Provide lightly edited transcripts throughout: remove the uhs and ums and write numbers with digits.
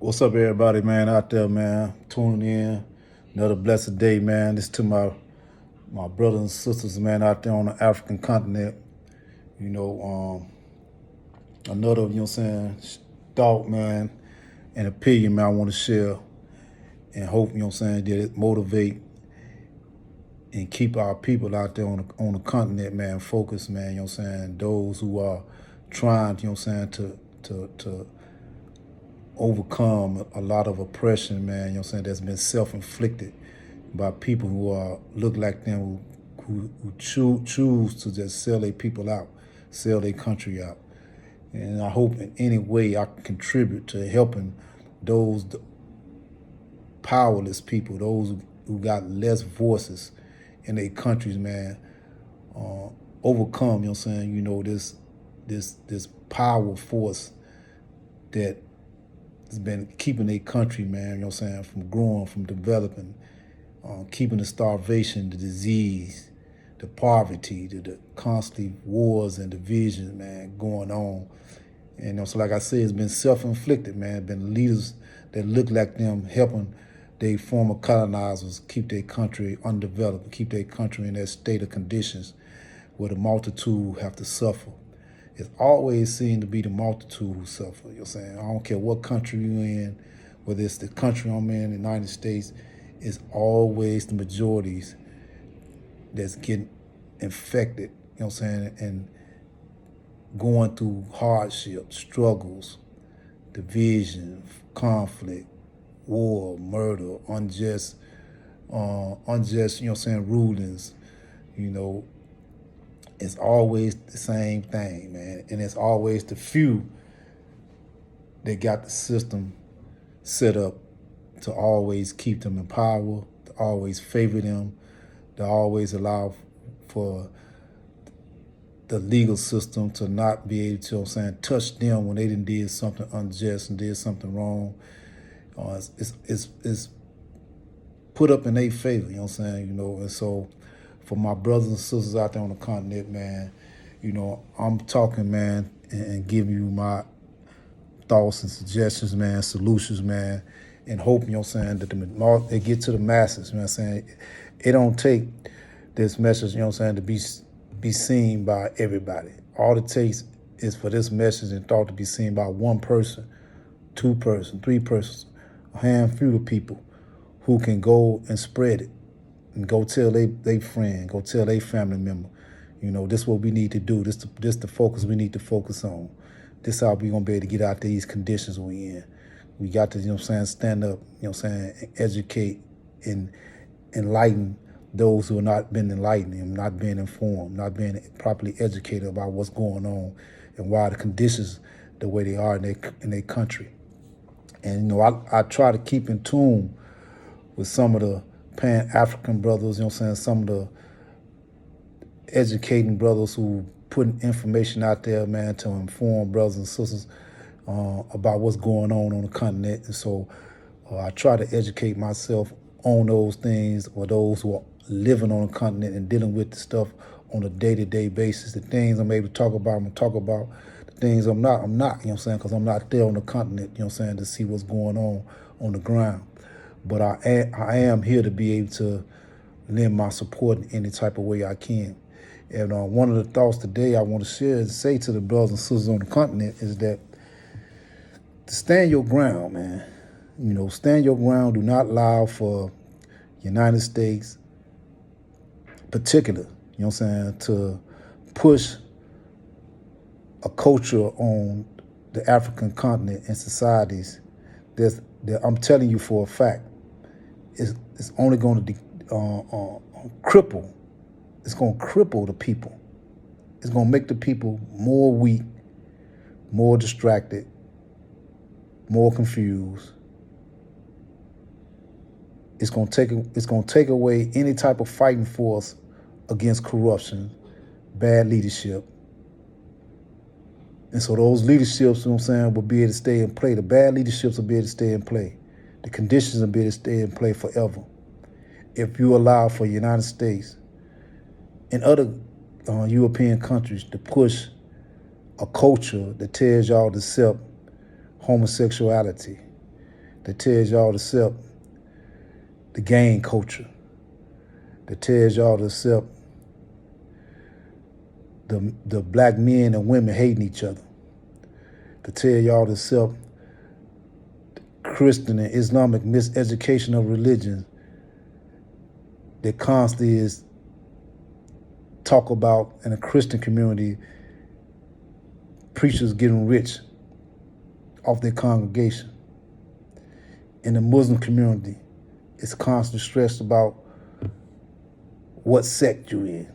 What's up, everybody, man, out there, man, tuning in. Another blessed day, man. This to my brothers and sisters, man, out there on the African continent. You know, another, thought, man, and opinion, man, I want to share and hope, that it motivate and keep our people out there on the continent, man, focused, man, those who are trying, to overcome a lot of oppression, man, that's been self-inflicted by people who look like them, who choose to just sell their people out, sell their country out. And I hope in any way I can contribute to helping those powerless people, those who got less voices in their countries, man, overcome, this power force that has been keeping their country, man, from growing, from developing, keeping the starvation, the disease, the poverty, the constant wars and divisions, man, going on. And so like I said, it's been self-inflicted, man. It's been leaders that look like them helping their former colonizers keep their country undeveloped, keep their country in that state of conditions where the multitude have to suffer. It's always seemed to be the multitude who suffer. I don't care what country you're in, whether it's the country I'm in, the United States, it's always the majorities that's getting infected, and going through hardship, struggles, division, conflict, war, murder, unjust, rulings, it's always the same thing, man. And it's always the few that got the system set up to always keep them in power, to always favor them, to always allow for the legal system to not be able to, touch them when they did something unjust and did something wrong. It's put up in their favor, and so for my brothers and sisters out there on the continent, man, I'm talking, man, and giving you my thoughts and suggestions, man, solutions, man, and hoping, that they get to the masses, it don't take this message, to be seen by everybody. All it takes is for this message and thought to be seen by one person, two person, three persons, a handful of people who can go and spread it and go tell they friend, go tell their family member, this is what we need to do. This the focus we need to focus on. This how we gonna be able to get out these conditions we in. We got to, stand up, educate and enlighten those who have not been enlightened and not being informed, not being properly educated about what's going on and why the conditions the way they are in their country. And I try to keep in tune with some of the Pan-African brothers, some of the educating brothers who putting information out there, man, to inform brothers and sisters about what's going on the continent. And so I try to educate myself on those things, or those who are living on the continent and dealing with the stuff on a day-to-day basis. The things I'm able to talk about, I'm going to talk about. The things I'm not, because I'm not there on the continent, to see what's going on the ground. But I am here to be able to lend my support in any type of way I can. And one of the thoughts today I want to share and say to the brothers and sisters on the continent is that to stand your ground, man. Stand your ground. Do not allow for United States, particular, to push a culture on the African continent and societies that I'm telling you for a fact, it's only going to cripple. It's going to cripple the people. It's going to make the people more weak, more distracted, more confused. It's going to take away any type of fighting force against corruption, bad leadership. And so those leaderships, will be able to stay in play. The bad leaderships will be able to stay in play. The conditions will be able to stay in play forever. If you allow for the United States and other European countries to push a culture that tells y'all to accept homosexuality, that tells y'all to accept the gang culture, that tells y'all to accept the black men and women hating each other, to tell y'all to accept Christian and Islamic miseducation of religion that constantly is talk about in a Christian community, preachers getting rich off their congregation. In the Muslim community, it's constantly stressed about what sect you're in,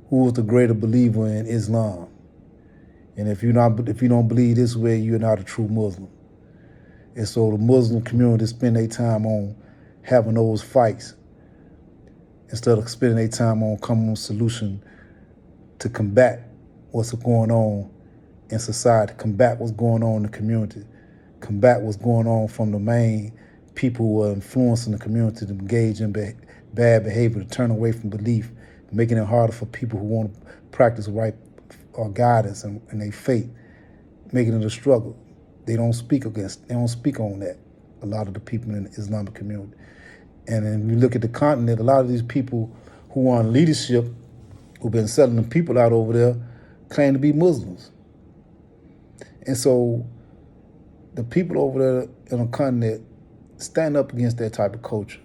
who is the greater believer in Islam. And if you don't believe this way, you're not a true Muslim. And so the Muslim community spend their time on having those fights instead of spending their time on coming with a solution to combat what's going on in society, combat what's going on in the community, combat what's going on from the main people who are influencing the community to engage in bad behavior, to turn away from belief, making it harder for people who want to practice right guidance and their faith, making it a struggle. They don't speak on that, a lot of the people in the Islamic community. And then you look at the continent, a lot of these people who are in leadership, who've been selling the people out over there, claim to be Muslims. And so the people over there on the continent stand up against that type of culture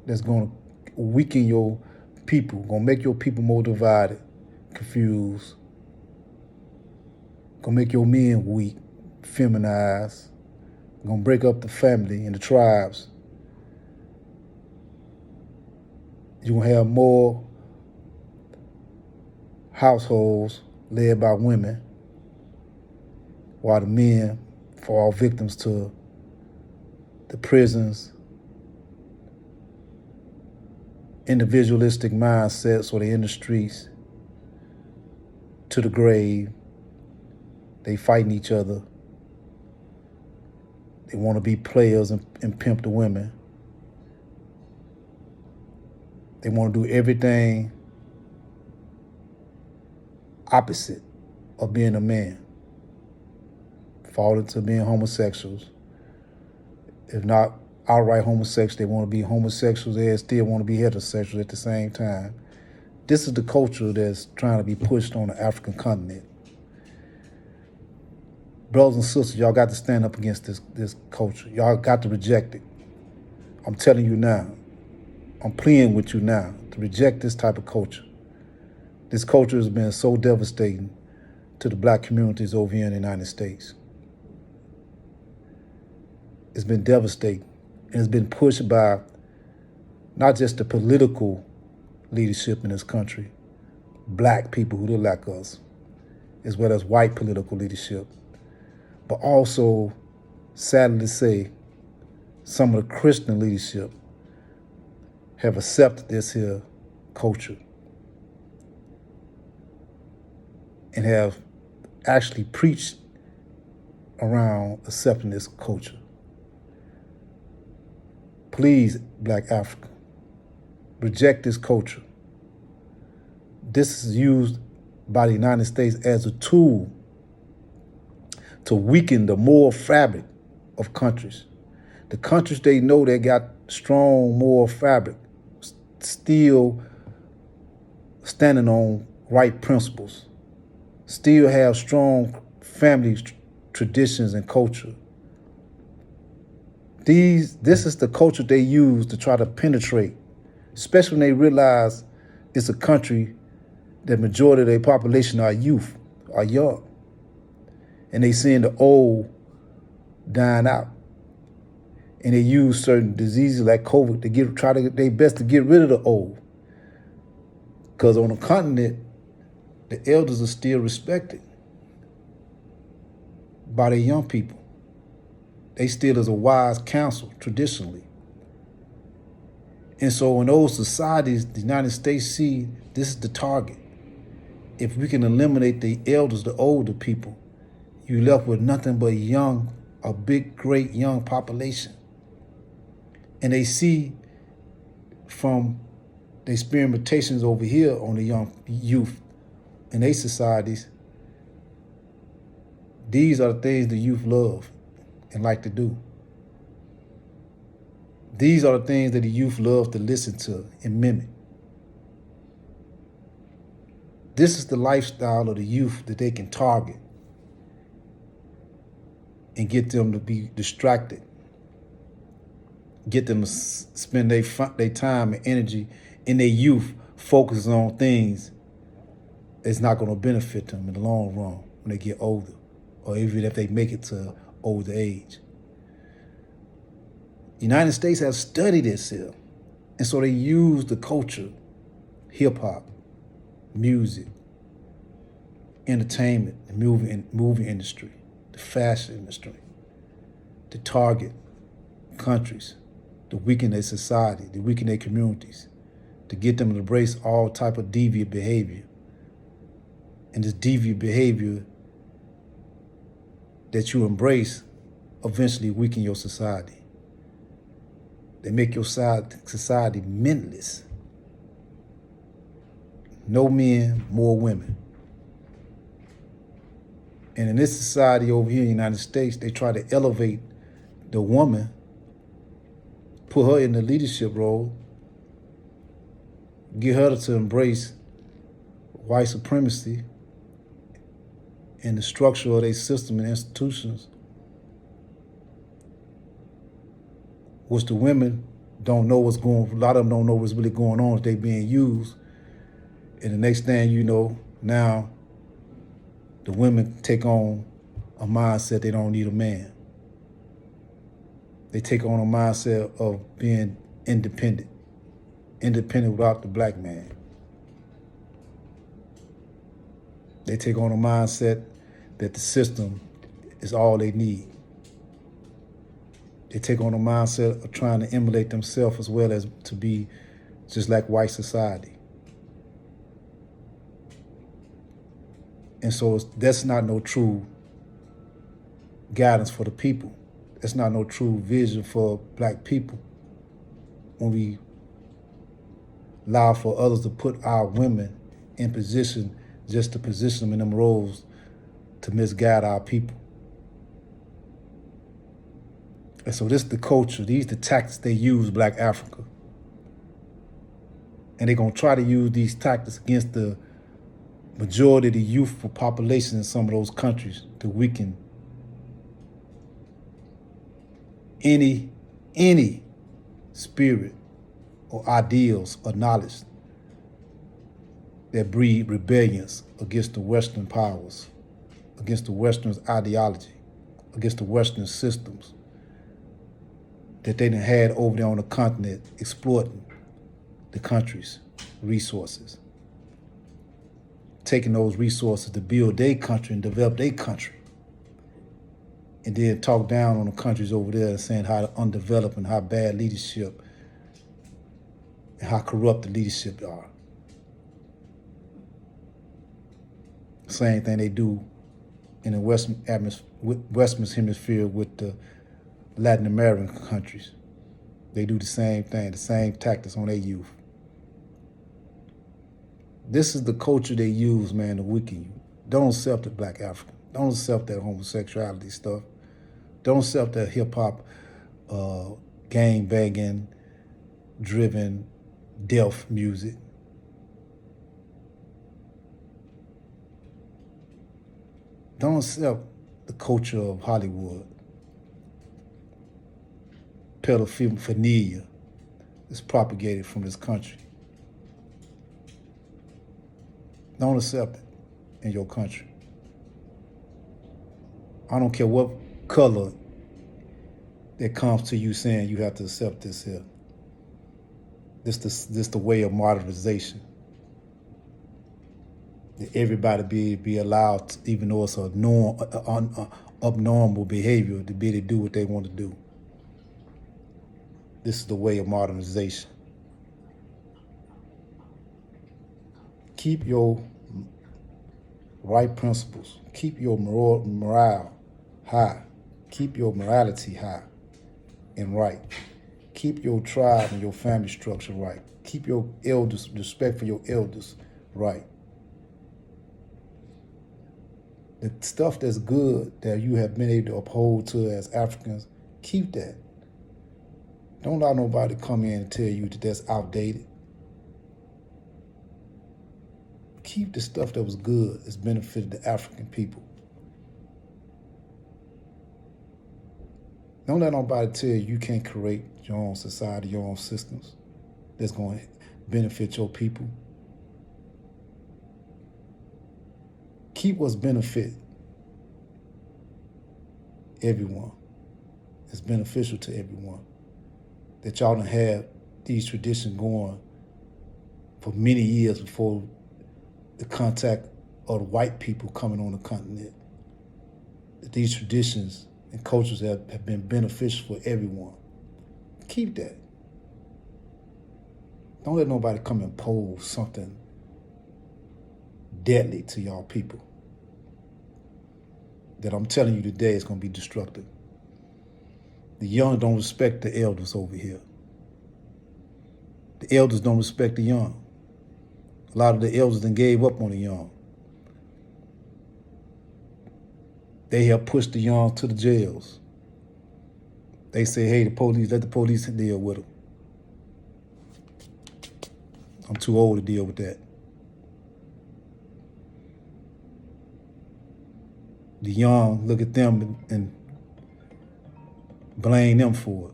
that's going to weaken your people, going to make your people more divided, confused, going to make your men weak, feminized, going to break up the family and the tribes. You're going to have more households led by women, while the men fall victims to the prisons, individualistic mindsets, or they're in the streets to the grave. They fighting each other. They want to be players and pimp the women. They want to do everything opposite of being a man. Fall into being homosexuals. If not outright homosexuals, they want to be homosexuals. They still want to be heterosexuals at the same time. This is the culture that's trying to be pushed on the African continent. Brothers and sisters, y'all got to stand up against this culture. Y'all got to reject it. I'm telling you now. I'm pleading with you now to reject this type of culture. This culture has been so devastating to the black communities over here in the United States. It's been devastating. And it's been pushed by not just the political leadership in this country, black people who look like us, as well as white political leadership, but also, sadly to say, some of the Christian leadership have accepted this here culture and have actually preached around accepting this culture. Please, Black Africa, reject this culture. This is used by the United States as a tool to weaken the moral fabric of countries. The countries they know they got strong moral fabric, still standing on right principles, still have strong family traditions and culture. This is the culture they use to try to penetrate, especially when they realize it's a country that majority of their population are youth, are young. And they seeing the old dying out. And they use certain diseases like COVID to try to get their best to get rid of the old. Because on the continent, the elders are still respected by their young people. They still is a wise counsel traditionally. And so in those societies, the United States see this is the target. If we can eliminate the elders, the older people, you left with nothing but a big, great young population. And they see from the experimentations over here on the young youth in their societies, these are the things the youth love and like to do. These are the things that the youth love to listen to and mimic. This is the lifestyle of the youth that they can target and get them to be distracted, get them to spend their time and energy in their youth focusing on things that's not going to benefit them in the long run when they get older, or even if they make it to older age. The United States has studied this here, and so they use the culture, hip-hop, music, entertainment, the movie industry, the fashion industry, to target countries, to weaken their society, to weaken their communities, to get them to embrace all type of deviant behavior. And this deviant behavior that you embrace eventually weaken your society. They make your society menless. No men, more women. And in this society over here in the United States, they try to elevate the woman, put her in the leadership role, get her to embrace white supremacy and the structure of their system and institutions, which the women don't know what's going on. A lot of them don't know what's really going on if they being used. And the next thing you know, now the women take on a mindset they don't need a man. They take on a mindset of being independent without the black man. They take on a mindset that the system is all they need. They take on a mindset of trying to emulate themselves as well as to be just like white society. And so that's not no true guidance for the people. That's not no true vision for black people when we allow for others to put our women in position just to position them in them roles to misguide our people. And so this is the culture, these the tactics they use Black Africa. And they're gonna try to use these tactics against the majority of the youthful population in some of those countries to weaken any spirit or ideals or knowledge that breed rebellions against the Western powers, against the Western ideology, against the Western systems that they done had over there on the continent exploiting the country's resources, taking those resources to build their country and develop their country, and then talk down on the countries over there and saying how undeveloped and how bad leadership and how corrupt the leadership are. Same thing they do in the Western Hemisphere with the Latin American countries. They do the same thing, the same tactics on their youth. This is the culture they use, man, to weaken you. Don't accept the Black African. Don't accept that homosexuality stuff. Don't accept that hip-hop, gang-banging, driven, deaf music. Don't accept the culture of Hollywood. Pedophilia is propagated from this country. Don't accept it in your country. I don't care what color that comes to you saying you have to accept this here. This the way of modernization. That everybody be allowed, to, even though it's a abnormal behavior, to be able to do what they want to do. This is the way of modernization. Keep your right principles. Keep your morale high. Keep your morality high and right. Keep your tribe and your family structure right. Keep your elders, respect for your elders right. The stuff that's good that you have been able to uphold to as Africans, keep that. Don't allow nobody to come in and tell you that that's outdated. Keep the stuff that was good, that's benefited the African people. Don't let nobody tell you can't create your own society, your own systems that's going to benefit your people. Keep what's benefit everyone. It's beneficial to everyone. That y'all done had these traditions going for many years before the contact of the white people coming on the continent. That these traditions and cultures have been beneficial for everyone. Keep that. Don't let nobody come and pose something deadly to y'all people that I'm telling you today is going to be destructive. The young don't respect the elders over here. The elders don't respect the young. A lot of the elders then gave up on the young. They have pushed the young to the jails. They say, hey, the police, let the police deal with them. I'm too old to deal with that. The young look at them and blame them for it,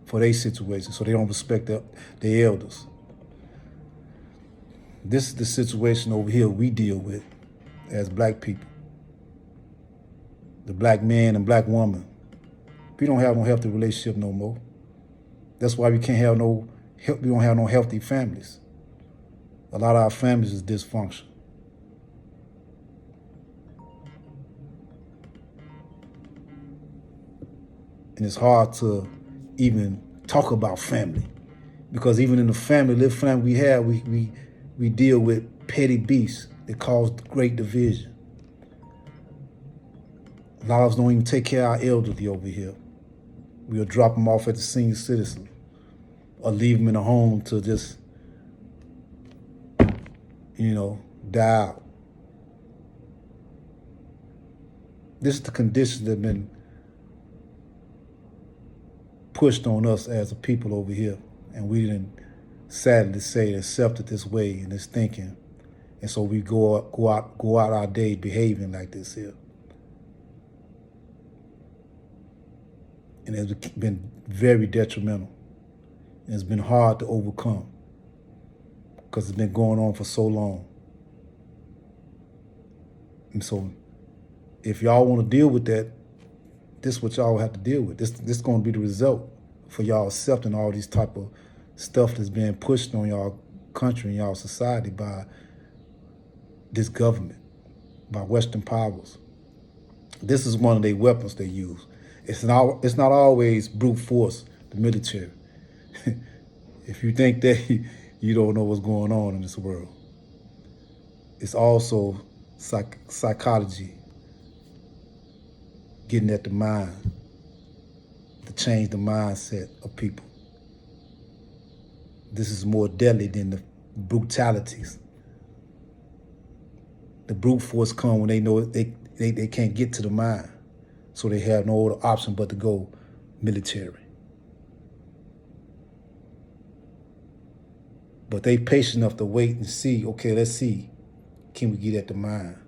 for their situation, so they don't respect their elders. This is the situation over here we deal with as black people. The black man and black woman. We don't have no healthy relationship no more. That's why we can't have we don't have no healthy families. A lot of our families is dysfunctional. And it's hard to even talk about family, because even in the little family we have, we deal with petty beasts that cause great division. A lot of us don't even take care of our elderly over here. We'll drop them off at the senior citizen or leave them in a home to just, die out. This is the conditions that have been pushed on us as a people over here. And we didn't, sadly to say, accept it this way and this thinking. And so we go out our day behaving like this here. And it's been very detrimental. And it's been hard to overcome because it's been going on for so long. And so if y'all want to deal with that, this is what y'all have to deal with. This is going to be the result for y'all accepting all these type of stuff that's being pushed on y'all country and y'all society by this government, by Western powers. This is one of their weapons they use. It's not always brute force, the military. If you think that, you don't know what's going on in this world. It's also psychology, getting at the mind, to change the mindset of people. This is more deadly than the brutalities. The brute force come when they know they can't get to the mind. So they have no other option but to go military. But they patient enough to wait and see, okay, let's see, can we get at the mind?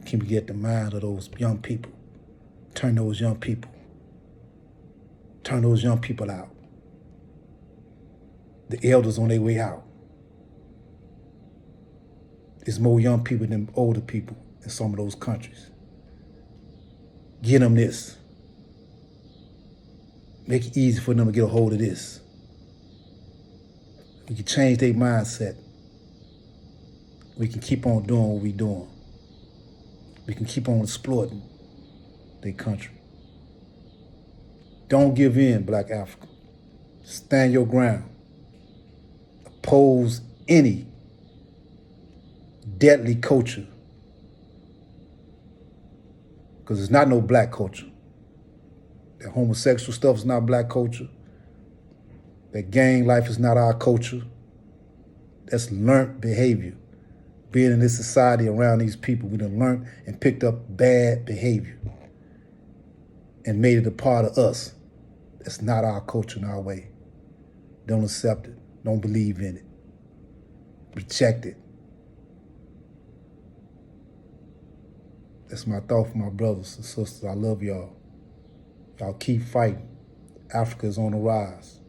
Can we get at the mind of those young people? Turn those young people out. The elders on their way out. There's more young people than older people in some of those countries. Get them this. Make it easy for them to get a hold of this. We can change their mindset. We can keep on doing what we're doing. We can keep on exploiting their country. Don't give in, Black Africa. Stand your ground. Oppose any deadly culture. Because it's not no black culture. That homosexual stuff is not black culture. That gang life is not our culture. That's learned behavior. Being in this society around these people, we done learned and picked up bad behavior and made it a part of us. That's not our culture and our way. Don't accept it. Don't believe in it. Reject it. That's my thought for my brothers and sisters. I love y'all. Y'all keep fighting. Africa is on the rise.